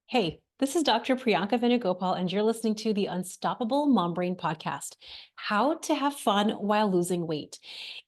Hey, this is Dr. Priyanka Venugopal, and you're listening to the Unstoppable Mom Brain podcast, How to Have Fun While Losing Weight.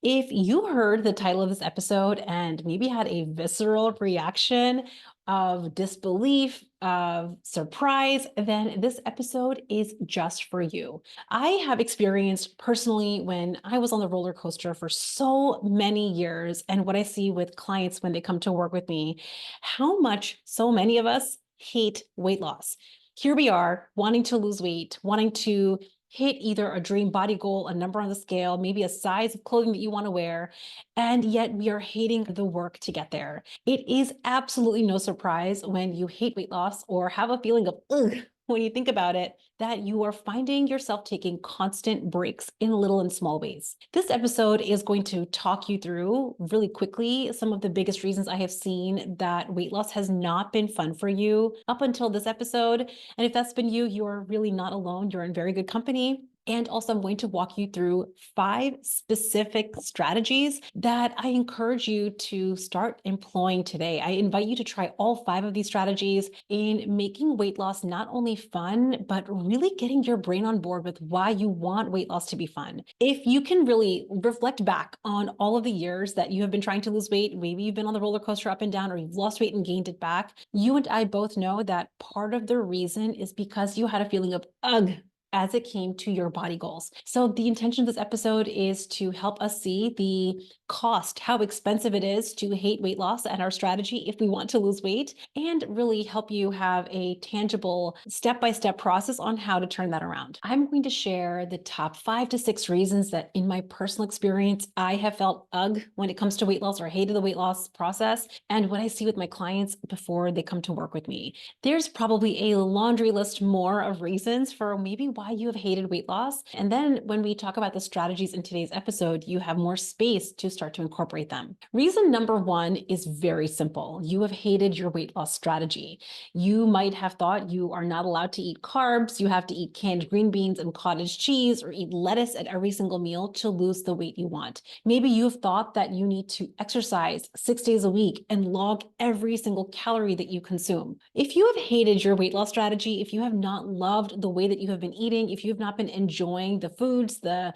If you heard the title of this episode and maybe had a visceral reaction of disbelief, of surprise, then this episode is just for you. I have experienced personally when I was on the roller coaster for so many years, and what I see with clients when they come to work with me, how much so many of us hate weight loss. Here we are wanting to lose weight, wanting to hit either a dream body goal, a number on the scale, maybe a size of clothing that you want to wear, and yet we are hating the work to get there. It is absolutely no surprise when you hate weight loss or have a feeling of ugh when you think about it, that you are finding yourself taking constant breaks in little and small ways. This episode is going to talk you through really quickly some of the biggest reasons I have seen that weight loss has not been fun for you up until this episode. And if that's been you, you're really not alone. You're in very good company. And also, I'm going to walk you through 5 specific strategies that I encourage you to start employing today. I invite you to try all 5 of these strategies in making weight loss not only fun, but really getting your brain on board with why you want weight loss to be fun. If you can really reflect back on all of the years that you have been trying to lose weight, maybe you've been on the roller coaster up and down, or you've lost weight and gained it back, you and I both know that part of the reason is because you had a feeling of, ugh, as it came to your body goals. So the intention of this episode is to help us see the cost, how expensive it is to hate weight loss and our strategy if we want to lose weight, and really help you have a tangible step-by-step process on how to turn that around. I'm going to share the top 5 to 6 reasons that in my personal experience, I have felt ugh when it comes to weight loss or hated the weight loss process, and what I see with my clients before they come to work with me. There's probably a laundry list more of reasons for maybe why you have hated weight loss. And then when we talk about the strategies in today's episode, you have more space to start to incorporate them. Reason number 1 is very simple. You have hated your weight loss strategy. You might have thought you are not allowed to eat carbs, you have to eat canned green beans and cottage cheese, or eat lettuce at every single meal to lose the weight you want. Maybe you've thought that you need to exercise 6 days a week and log every single calorie that you consume. If you have hated your weight loss strategy, if you have not loved the way that you have been eating, if you've not been enjoying the foods, the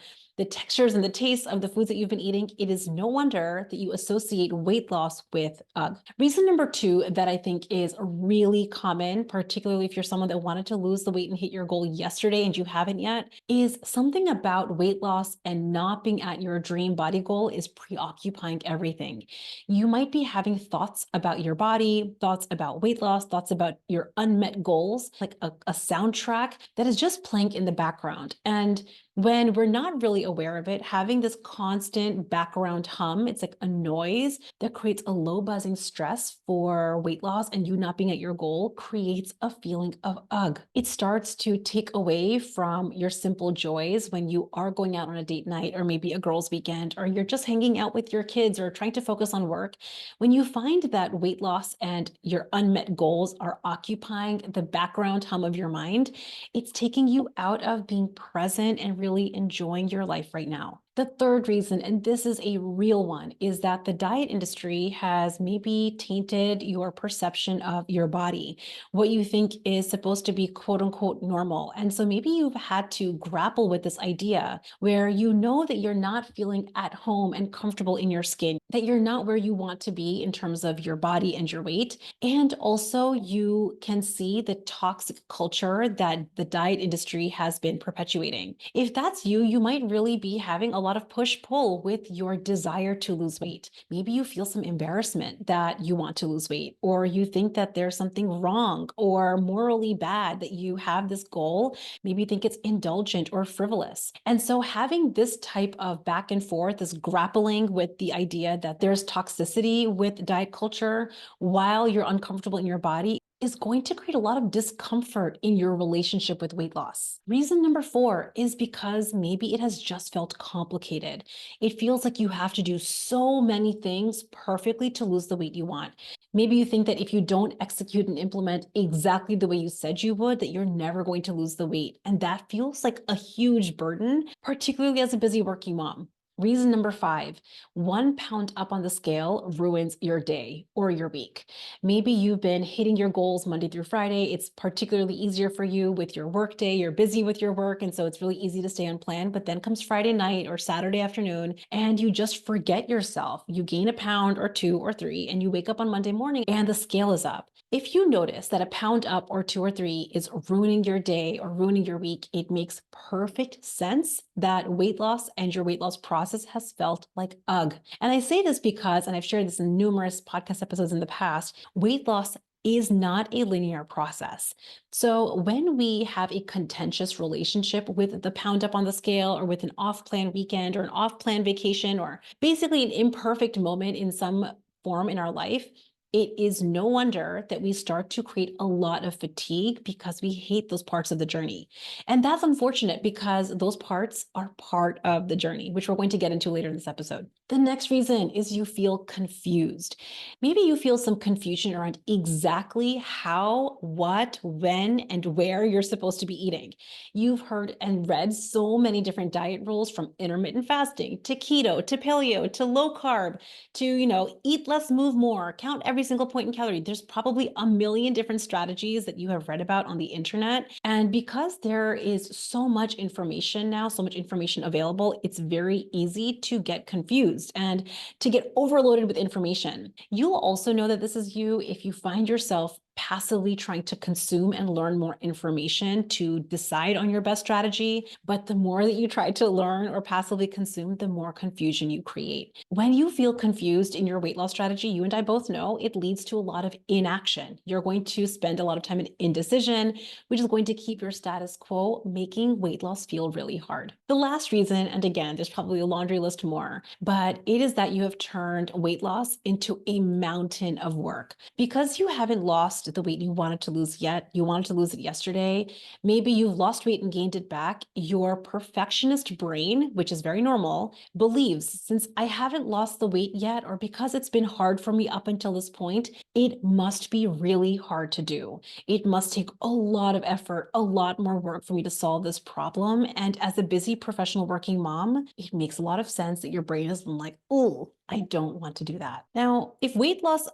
textures and the tastes of the foods that you've been eating, it is no wonder that you associate weight loss with ugh. Reason number 2 that I think is really common, particularly if you're someone that wanted to lose the weight and hit your goal yesterday and you haven't yet, is something about weight loss and not being at your dream body goal is preoccupying everything. You might be having thoughts about your body, thoughts about weight loss, thoughts about your unmet goals, like a soundtrack that is just playing in the background. And when we're not really aware of it, having this constant background hum, it's like a noise that creates a low buzzing stress for weight loss, and you not being at your goal creates a feeling of ugh. It starts to take away from your simple joys when you are going out on a date night, or maybe a girls' weekend, or you're just hanging out with your kids or trying to focus on work. When you find that weight loss and your unmet goals are occupying the background hum of your mind, it's taking you out of being present and really enjoying your life right now. The third reason, and this is a real one, is that the diet industry has maybe tainted your perception of your body, what you think is supposed to be quote unquote normal. And so maybe you've had to grapple with this idea where you know that you're not feeling at home and comfortable in your skin, that you're not where you want to be in terms of your body and your weight. And also, you can see the toxic culture that the diet industry has been perpetuating. If that's you, you might really be having a lot of push-pull with your desire to lose weight. Maybe you feel some embarrassment that you want to lose weight, or you think that there's something wrong or morally bad that you have this goal. Maybe you think it's indulgent or frivolous. And so having this type of back and forth, this grappling with the idea that there's toxicity with diet culture while you're uncomfortable in your body is going to create a lot of discomfort in your relationship with weight loss. Reason number 4 is because maybe it has just felt complicated. It feels like you have to do so many things perfectly to lose the weight you want. Maybe you think that if you don't execute and implement exactly the way you said you would, that you're never going to lose the weight. And that feels like a huge burden, particularly as a busy working mom. Reason number 5, 1 pound up on the scale ruins your day or your week. Maybe you've been hitting your goals Monday through Friday. It's particularly easier for you with your work day. You're busy with your work, and so it's really easy to stay on plan. But then comes Friday night or Saturday afternoon, and you just forget yourself. You gain a pound or 2 or 3, and you wake up on Monday morning and the scale is up. If you notice that a pound up or 2 or 3 is ruining your day or ruining your week, it makes perfect sense that weight loss and your weight loss process has felt like ugh. And I say this because, and I've shared this in numerous podcast episodes in the past, weight loss is not a linear process. So when we have a contentious relationship with the pound up on the scale or with an off-plan weekend or an off-plan vacation or basically an imperfect moment in some form in our life, it is no wonder that we start to create a lot of fatigue because we hate those parts of the journey. And that's unfortunate because those parts are part of the journey, which we're going to get into later in this episode. The next reason is you feel confused. Maybe you feel some confusion around exactly how, what, when, and where you're supposed to be eating. You've heard and read so many different diet rules, from intermittent fasting to keto to paleo to low carb to, eat less, move more, count every single point in calorie. There's probably a million different strategies that you have read about on the internet. And because there is so much information now, so much information available, it's very easy to get confused and to get overloaded with information. You'll also know that this is you if you find yourself passively trying to consume and learn more information to decide on your best strategy. But the more that you try to learn or passively consume, the more confusion you create. When you feel confused in your weight loss strategy, you and I both know it leads to a lot of inaction. You're going to spend a lot of time in indecision, which is going to keep your status quo, making weight loss feel really hard. The last reason, and again, there's probably a laundry list more, but it is that you have turned weight loss into a mountain of work. Because you haven't lost the weight you wanted to lose yet, you wanted to lose it yesterday, maybe you've lost weight and gained it back, your perfectionist brain, which is very normal, believes, since I haven't lost the weight yet, or because it's been hard for me up until this point, it must be really hard to do. It must take a lot of effort, a lot more work for me to solve this problem. And as a busy professional working mom, it makes a lot of sense that your brain has been like, oh, I don't want to do that. Now, if weight loss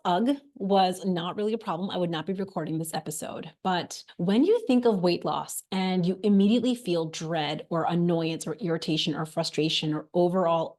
was not really a problem, I would not be recording this episode. But when you think of weight loss and you immediately feel dread or annoyance or irritation or frustration or overall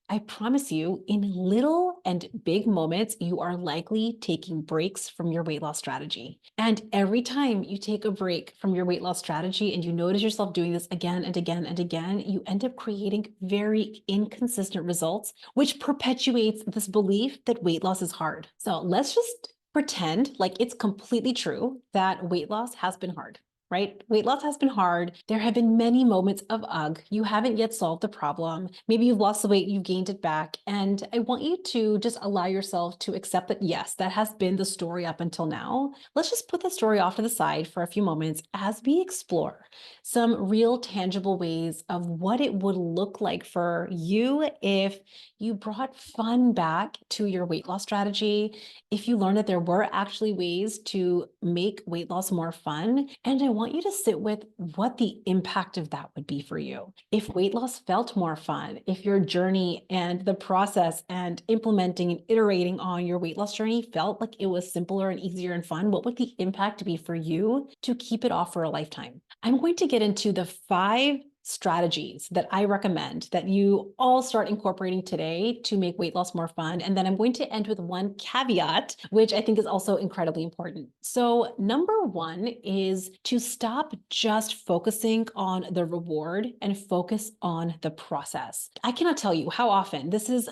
I promise you, in little and big moments, you are likely taking breaks from your weight loss strategy. And every time you take a break from your weight loss strategy and you notice yourself doing this again and again and again, you end up creating very inconsistent results, which perpetuates this belief that weight loss is hard. So let's just pretend like it's completely true that weight loss has been hard. Right? Weight loss has been hard. There have been many moments of ugh. You haven't yet solved the problem. Maybe you've lost the weight, you've gained it back. And I want you to just allow yourself to accept that, yes, that has been the story up until now. Let's just put the story off to the side for a few moments as we explore some real tangible ways of what it would look like for you if you brought fun back to your weight loss strategy, if you learned that there were actually ways to make weight loss more fun. And I want you to sit with what the impact of that would be for you. If weight loss felt more fun, if your journey and the process and implementing and iterating on your weight loss journey felt like it was simpler and easier and fun, what would the impact be for you to keep it off for a lifetime? I'm going to get into the 5 strategies that I recommend that you all start incorporating today to make weight loss more fun. And then I'm going to end with one caveat, which I think is also incredibly important. So number 1 is to stop just focusing on the reward and focus on the process. I cannot tell you how often this is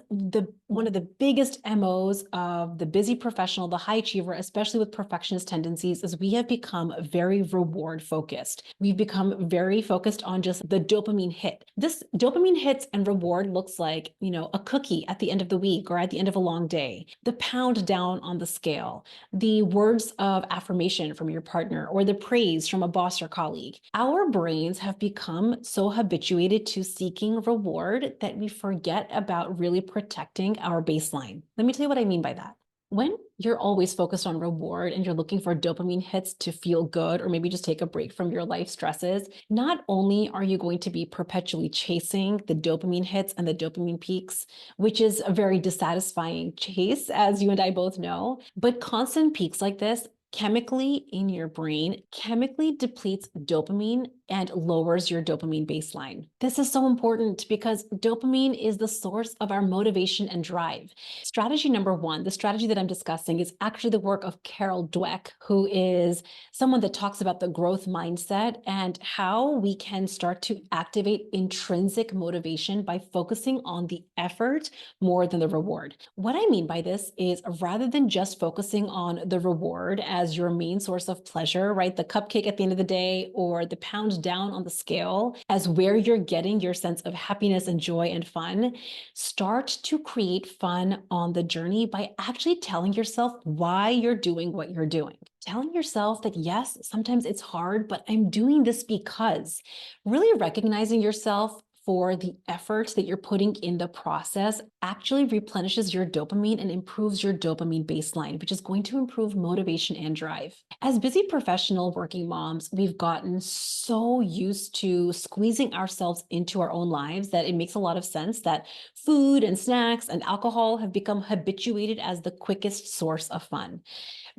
one of the biggest MOs of the busy professional, the high achiever, especially with perfectionist tendencies, is we have become very reward focused. We've become very focused on just the dopamine hit. This dopamine hits and reward looks like, a cookie at the end of the week or at the end of a long day, the pound down on the scale, the words of affirmation from your partner, or the praise from a boss or colleague. Our brains have become so habituated to seeking reward that we forget about really protecting our baseline. Let me tell you what I mean by that. When you're always focused on reward and you're looking for dopamine hits to feel good or maybe just take a break from your life stresses, not only are you going to be perpetually chasing the dopamine hits and the dopamine peaks, which is a very dissatisfying chase, as you and I both know, but constant peaks like this chemically in your brain chemically depletes dopamine and lowers your dopamine baseline. This is so important because dopamine is the source of our motivation and drive. Strategy number one, the strategy that I'm discussing, is actually the work of Carol Dweck, who is someone that talks about the growth mindset and how we can start to activate intrinsic motivation by focusing on the effort more than the reward. What I mean by this is rather than just focusing on the reward as your main source of pleasure, right? The cupcake at the end of the day or the pound down on the scale as where you're getting your sense of happiness and joy and fun, start to create fun on the journey by actually telling yourself why you're doing what you're doing. Telling yourself that, yes, sometimes it's hard, but I'm doing this because really recognizing yourself for the effort that you're putting in the process actually replenishes your dopamine and improves your dopamine baseline, which is going to improve motivation and drive. As busy professional working moms, we've gotten so used to squeezing ourselves into our own lives that it makes a lot of sense that food and snacks and alcohol have become habituated as the quickest source of fun.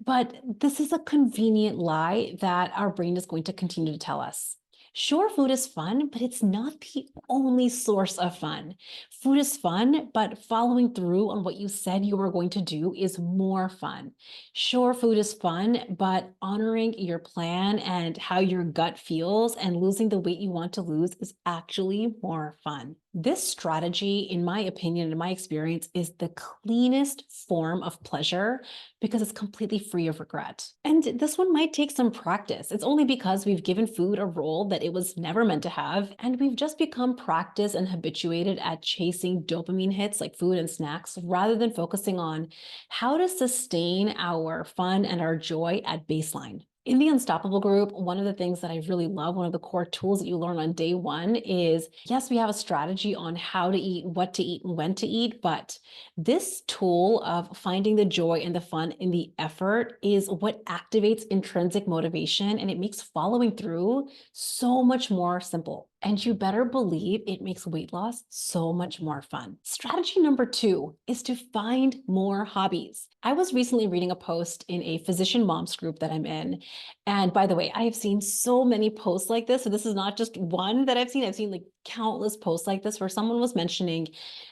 But this is a convenient lie that our brain is going to continue to tell us. Sure, food is fun, but it's not the only source of fun. Food is fun, but following through on what you said you were going to do is more fun. Sure, food is fun, but honoring your plan and how your gut feels and losing the weight you want to lose is actually more fun. This strategy, in my opinion, in my experience, is the cleanest form of pleasure because it's completely free of regret. And this one might take some practice. It's only because we've given food a role that it was never meant to have, and we've just become practiced and habituated at chasing dopamine hits like food and snacks rather than focusing on how to sustain our fun and our joy at baseline. In the Unstoppable group, one of the things that I really love, one of the core tools that you learn on day one is, yes, we have a strategy on how to eat, what to eat, and when to eat, but this tool of finding the joy and the fun in the effort is what activates intrinsic motivation, and it makes following through so much more simple. And you better believe it makes weight loss so much more fun. Strategy number two is to find more hobbies. I was recently reading a post in a physician moms group that I'm in. And by the way, I have seen so many posts like this. So this is not just one that I've seen. I've seen like countless posts like this where someone was mentioning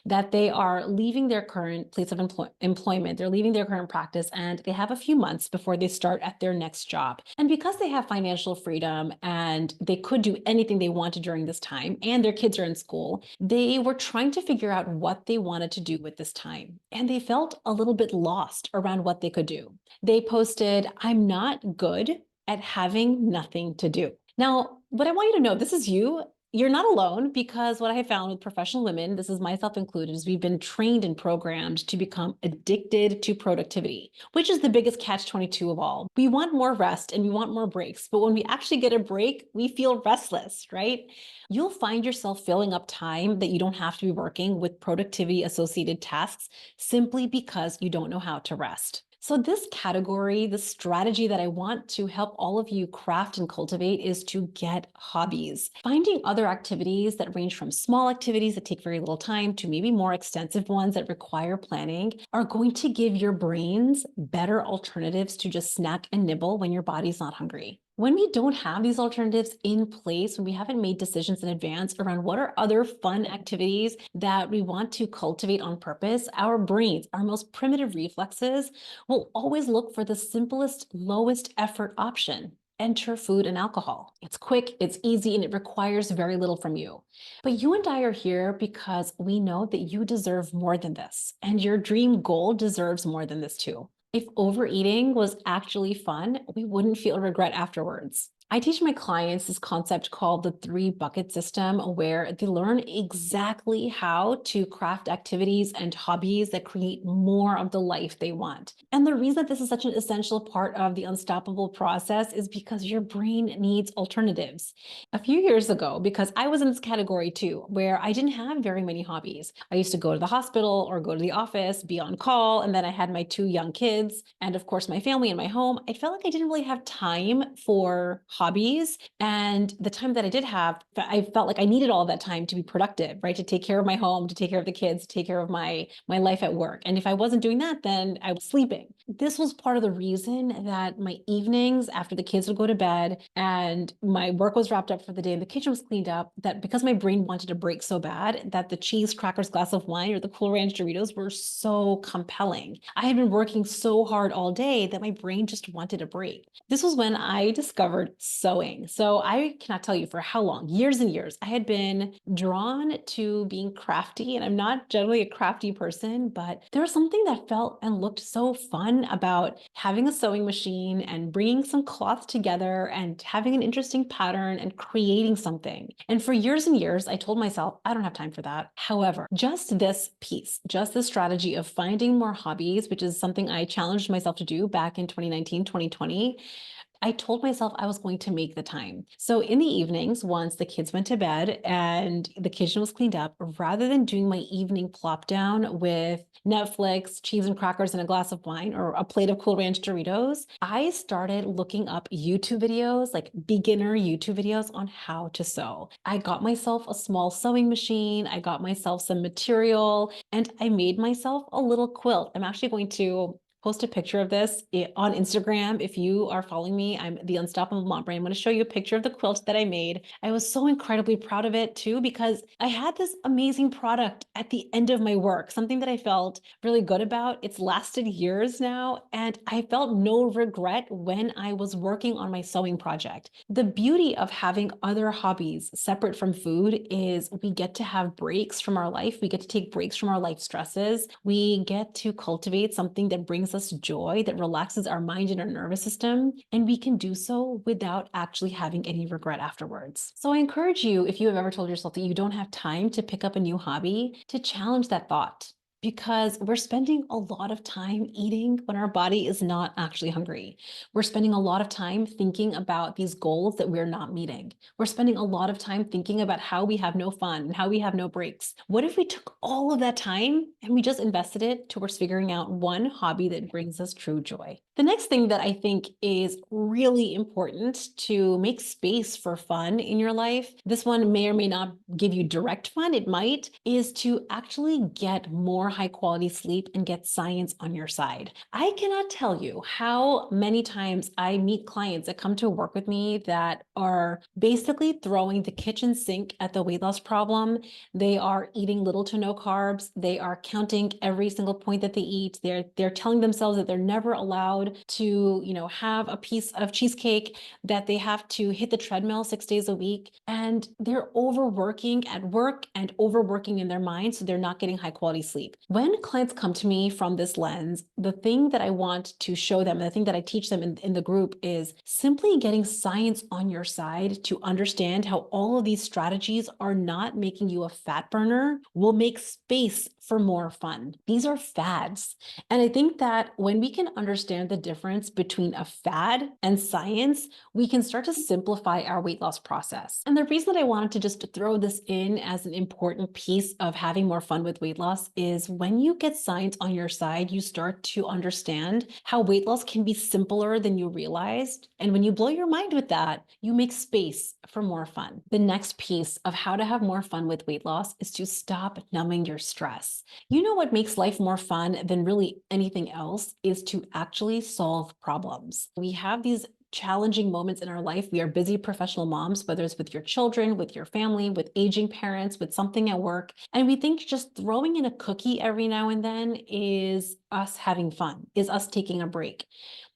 that they are leaving their current place of employment. They're leaving their current practice and they have a few months before they start at their next job. And because they have financial freedom and they could do anything they wanted during this time and their kids are in school, they were trying to figure out what they wanted to do with this time. And they felt a little bit lost around what they could do. They posted, "I'm not good at having nothing to do." Now, what I want you to know, this is you. You're not alone because what I have found with professional women, this is myself included, is we've been trained and programmed to become addicted to productivity, which is the biggest catch-22 of all. We want more rest and we want more breaks, but when we actually get a break, we feel restless, right? You'll find yourself filling up time that you don't have to be working with productivity associated tasks simply because you don't know how to rest. So this category, the strategy that I want to help all of you craft and cultivate is to get hobbies. Finding other activities that range from small activities that take very little time to maybe more extensive ones that require planning are going to give your brains better alternatives to just snack and nibble when your body's not hungry. When we don't have these alternatives in place, when we haven't made decisions in advance around what are other fun activities that we want to cultivate on purpose, our brains, our most primitive reflexes, will always look for the simplest, lowest effort option. Enter food and alcohol. It's quick, it's easy, and it requires very little from you. But you and I are here because we know that you deserve more than this, and your dream goal deserves more than this too. If overeating was actually fun, we wouldn't feel regret afterwards. I teach my clients this concept called the three bucket system, where they learn exactly how to craft activities and hobbies that create more of the life they want. And the reason that this is such an essential part of the unstoppable process is because your brain needs alternatives. A few years ago, because I was in this category too, where I didn't have very many hobbies. I used to go to the hospital or go to the office, be on call, and then I had my two young kids, and of course, my family and my home. I felt like I didn't really have time for hobbies. And the time that I did have, I felt like I needed all that time to be productive, right? To take care of my home, to take care of the kids, to take care of my life at work. And if I wasn't doing that, then I was sleeping. This was part of the reason that my evenings after the kids would go to bed and my work was wrapped up for the day and the kitchen was cleaned up, that because my brain wanted a break so bad, that the cheese crackers glass of wine or the Cool Ranch Doritos were so compelling. I had been working so hard all day that my brain just wanted a break. This was when I discovered sewing. So I cannot tell you for how long, years and years, I had been drawn to being crafty. And I'm not generally a crafty person, but there was something that felt and looked so fun about having a sewing machine and bringing some cloth together and having an interesting pattern and creating something. And for years and years, I told myself, I don't have time for that. However, just this piece, just the strategy of finding more hobbies, which is something I challenged myself to do back in 2019, 2020, I told myself I was going to make the time. So in the evenings, once the kids went to bed and the kitchen was cleaned up, rather than doing my evening plop down with Netflix, cheese and crackers, and a glass of wine or a plate of Cool Ranch Doritos, I started looking up YouTube videos, like beginner YouTube videos on how to sew. I got myself a small sewing machine. I got myself some material and I made myself a little quilt. I'm actually going to post a picture of this on Instagram. If you are following me, I'm the Unstoppable Mom Brain. I'm going to show you a picture of the quilt that I made. I was so incredibly proud of it too, because I had this amazing product at the end of my work, something that I felt really good about. It's lasted years now, and I felt no regret when I was working on my sewing project. The beauty of having other hobbies separate from food is we get to have breaks from our life. We get to take breaks from our life stresses. We get to cultivate something that brings us joy, that relaxes our mind and our nervous system, and we can do so without actually having any regret afterwards. So I encourage you, if you have ever told yourself that you don't have time to pick up a new hobby, to challenge that thought. Because we're spending a lot of time eating when our body is not actually hungry. We're spending a lot of time thinking about these goals that we're not meeting. We're spending a lot of time thinking about how we have no fun and how we have no breaks. What if we took all of that time and we just invested it towards figuring out one hobby that brings us true joy? The next thing that I think is really important to make space for fun in your life, this one may or may not give you direct fun, it might, is to actually get more high quality sleep and get science on your side. I cannot tell you how many times I meet clients that come to work with me that are basically throwing the kitchen sink at the weight loss problem. They are eating little to no carbs. They are counting every single point that they eat. They're telling themselves that they're never allowed to, have a piece of cheesecake, that they have to hit the treadmill 6 days a week. And they're overworking at work and overworking in their mind. So they're not getting high quality sleep. When clients come to me from this lens, the thing that I want to show them, and the thing that I teach them in the group is simply getting science on your side to understand how all of these strategies are not making you a fat burner, will make space for more fun. These are fads. And I think that when we can understand the difference between a fad and science, we can start to simplify our weight loss process. And the reason that I wanted to just throw this in as an important piece of having more fun with weight loss is when you get science on your side, you start to understand how weight loss can be simpler than you realized. And when you blow your mind with that, you make space for more fun. The next piece of how to have more fun with weight loss is to stop numbing your stress. You know what makes life more fun than really anything else is to actually solve problems. We have these challenging moments in our life. We are busy professional moms, whether it's with your children, with your family, with aging parents, with something at work. And we think just throwing in a cookie every now and then is us having fun, is us taking a break.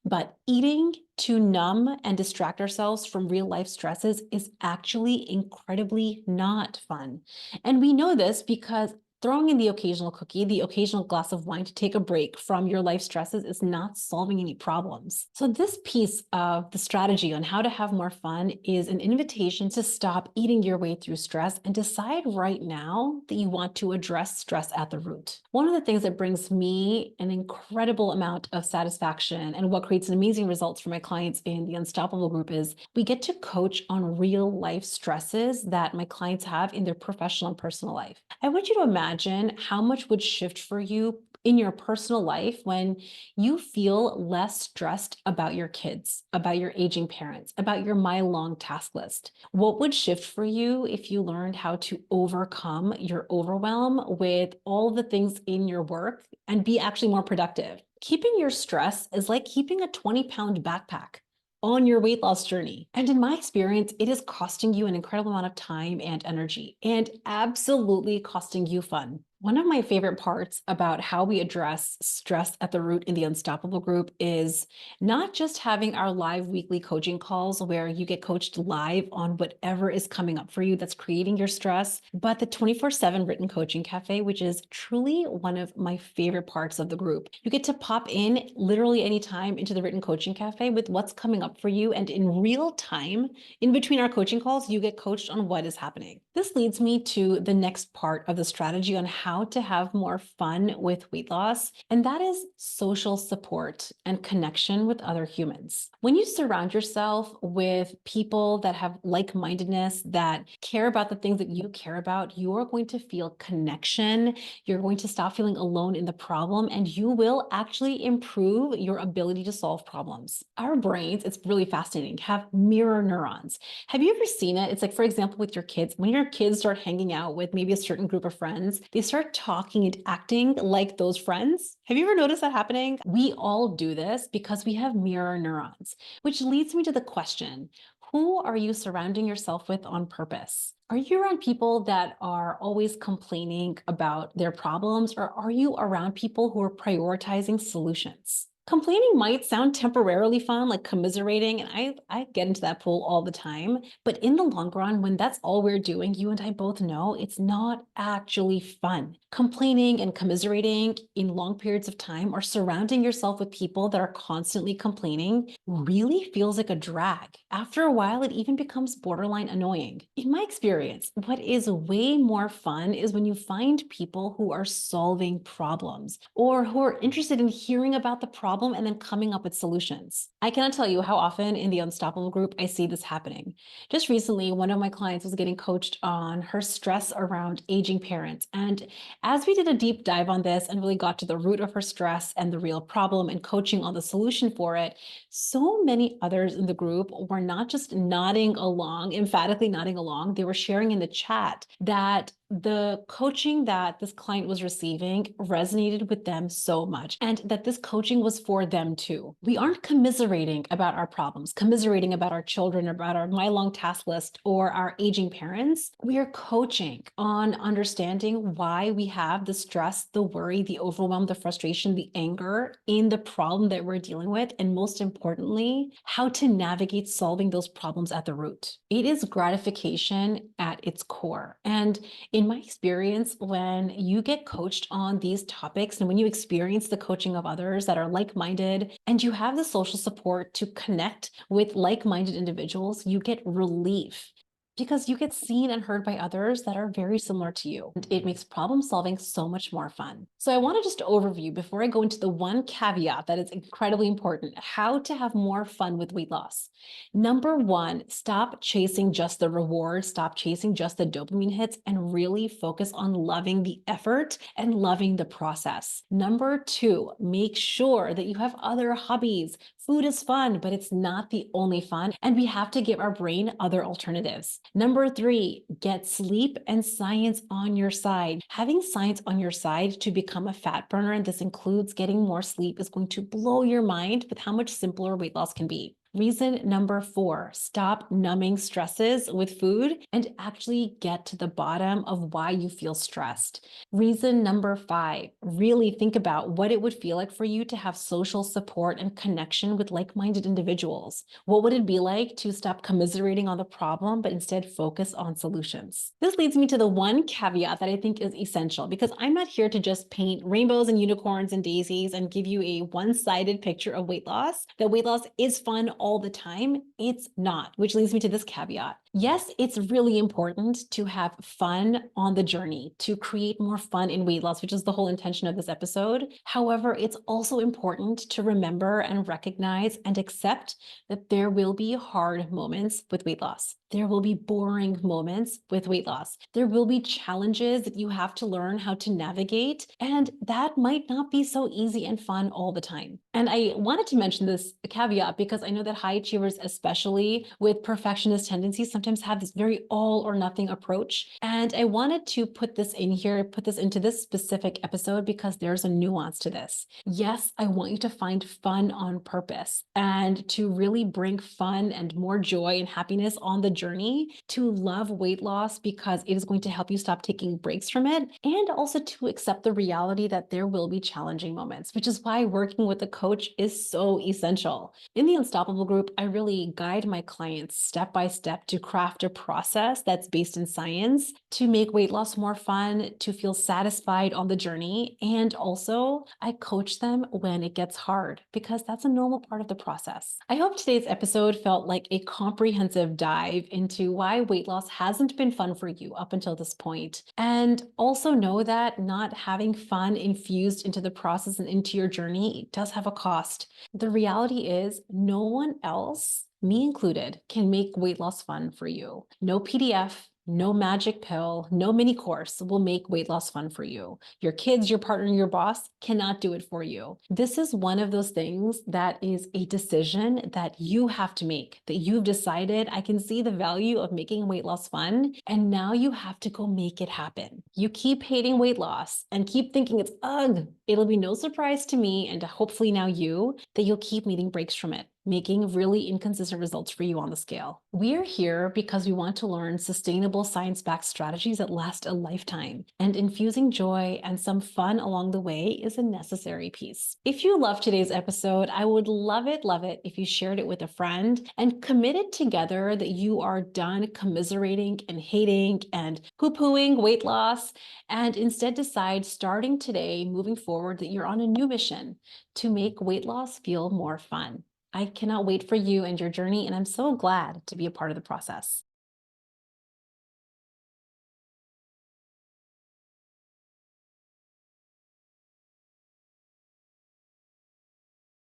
But eating to numb and distract ourselves from real life stresses is actually incredibly not fun. And we know this because Throwing in the occasional cookie, the occasional glass of wine to take a break from your life stresses is not solving any problems. So, this piece of the strategy on how to have more fun is an invitation to stop eating your way through stress and decide right now that you want to address stress at the root. One of the things that brings me an incredible amount of satisfaction and what creates amazing results for my clients in the Unstoppable group is we get to coach on real life stresses that my clients have in their professional and personal life. I want you to imagine how much would shift for you in your personal life when you feel less stressed about your kids, about your aging parents, about your mile long task list. What would shift for you if you learned how to overcome your overwhelm with all the things in your work and be actually more productive? Keeping your stress is like keeping a 20-pound backpack on your weight loss journey. And in my experience, it is costing you an incredible amount of time and energy, and absolutely costing you fun. One of my favorite parts about how we address stress at the root in the Unstoppable group is not just having our live weekly coaching calls where you get coached live on whatever is coming up for you that's creating your stress, but the 24/7 written coaching cafe, which is truly one of my favorite parts of the group. You get to pop in literally anytime into the written coaching cafe with what's coming up for you. And in real time, in between our coaching calls, you get coached on what is happening. This leads me to the next part of the strategy on how to have more fun with weight loss, and that is social support and connection with other humans. When you surround yourself with people that have like-mindedness, that care about the things that you care about, you are going to feel connection. You're going to stop feeling alone in the problem, and you will actually improve your ability to solve problems. Our brains, it's really fascinating, have mirror neurons. Have you ever seen it? It's like, for example, with your kids, when your kids start hanging out with maybe a certain group of friends, they start talking and acting like those friends. Have you ever noticed that happening? We all do this because we have mirror neurons, which leads me to the question, who are you surrounding yourself with on purpose? Are you around people that are always complaining about their problems, or are you around people who are prioritizing solutions? Complaining might sound temporarily fun, like commiserating, and I get into that pool all the time. But in the long run, when that's all we're doing, you and I both know it's not actually fun. Complaining and commiserating in long periods of time or surrounding yourself with people that are constantly complaining really feels like a drag. After a while, it even becomes borderline annoying. In my experience, what is way more fun is when you find people who are solving problems or who are interested in hearing about the problem and then coming up with solutions. I cannot tell you how often in the Unstoppable group I see this happening. Just recently, one of my clients was getting coached on her stress around aging parents. And as we did a deep dive on this and really got to the root of her stress and the real problem and coaching on the solution for it, so many others in the group were not just nodding along, emphatically nodding along, they were sharing in the chat that the coaching that this client was receiving resonated with them so much, and that this coaching was for them too. We aren't commiserating about our problems, commiserating about our children, about our mile-long task list, or our aging parents. We are coaching on understanding why we have the stress, the worry, the overwhelm, the frustration, the anger in the problem that we're dealing with, and most importantly, how to navigate solving those problems at the root. It is gratification at its core. And in my experience, when you get coached on these topics and when you experience the coaching of others that are like-minded and you have the social support to connect with like-minded individuals, you get relief because you get seen and heard by others that are very similar to you. And it makes problem solving so much more fun. So I want to just overview before I go into the one caveat that is incredibly important, how to have more fun with weight loss. Number one, stop chasing just the reward, stop chasing just the dopamine hits, and really focus on loving the effort and loving the process. Number two, make sure that you have other hobbies. Food is fun, but it's not the only fun, and we have to give our brain other alternatives. Number three, get sleep and science on your side. Having science on your side to become a fat burner, and this includes getting more sleep, is going to blow your mind with how much simpler weight loss can be. Reason number four, stop numbing stresses with food and actually get to the bottom of why you feel stressed. Reason number five, really think about what it would feel like for you to have social support and connection with like minded individuals. What would it be like to stop commiserating on the problem, but instead focus on solutions? This leads me to the one caveat that I think is essential because I'm not here to just paint rainbows and unicorns and daisies and give you a one sided picture of weight loss. That weight loss is fun all the time. It's not, which leads me to this caveat. Yes, it's really important to have fun on the journey, to create more fun in weight loss, which is the whole intention of this episode. However, it's also important to remember and recognize and accept that there will be hard moments with weight loss. There will be boring moments with weight loss. There will be challenges that you have to learn how to navigate, and that might not be so easy and fun all the time. And I wanted to mention this caveat because I know that high achievers, especially with perfectionist tendencies, sometimes have this very all or nothing approach. And I wanted to put this in here, put this into this specific episode because there's a nuance to this. Yes, I want you to find fun on purpose and to really bring fun and more joy and happiness on the journey, to love weight loss because it is going to help you stop taking breaks from it, and also to accept the reality that there will be challenging moments, which is why working with a coach is so essential. In the Unstoppable group, I really guide my clients step by step to craft a process that's based in science to make weight loss more fun, to feel satisfied on the journey. And also, I coach them when it gets hard because that's a normal part of the process. I hope today's episode felt like a comprehensive dive into why weight loss hasn't been fun for you up until this point. And also know that not having fun infused into the process and into your journey does have a cost. The reality is, no one else, me included, can make weight loss fun for you. No PDF, no magic pill, no mini course will make weight loss fun for you. Your kids, your partner, your boss cannot do it for you. This is one of those things that is a decision that you have to make, that you've decided, I can see the value of making weight loss fun, and now you have to go make it happen. You keep hating weight loss and keep thinking it's ugh. It'll be no surprise to me, and hopefully now you, that you'll keep needing breaks from it, making really inconsistent results for you on the scale. We're here because we want to learn sustainable science-backed strategies that last a lifetime, and infusing joy and some fun along the way is a necessary piece. If you loved today's episode, I would love it if you shared it with a friend and committed together that you are done commiserating and hating and poo-pooing weight loss, and instead decide starting today, moving forward, that you're on a new mission to make weight loss feel more fun. I cannot wait for you and your journey, and I'm so glad to be a part of the process.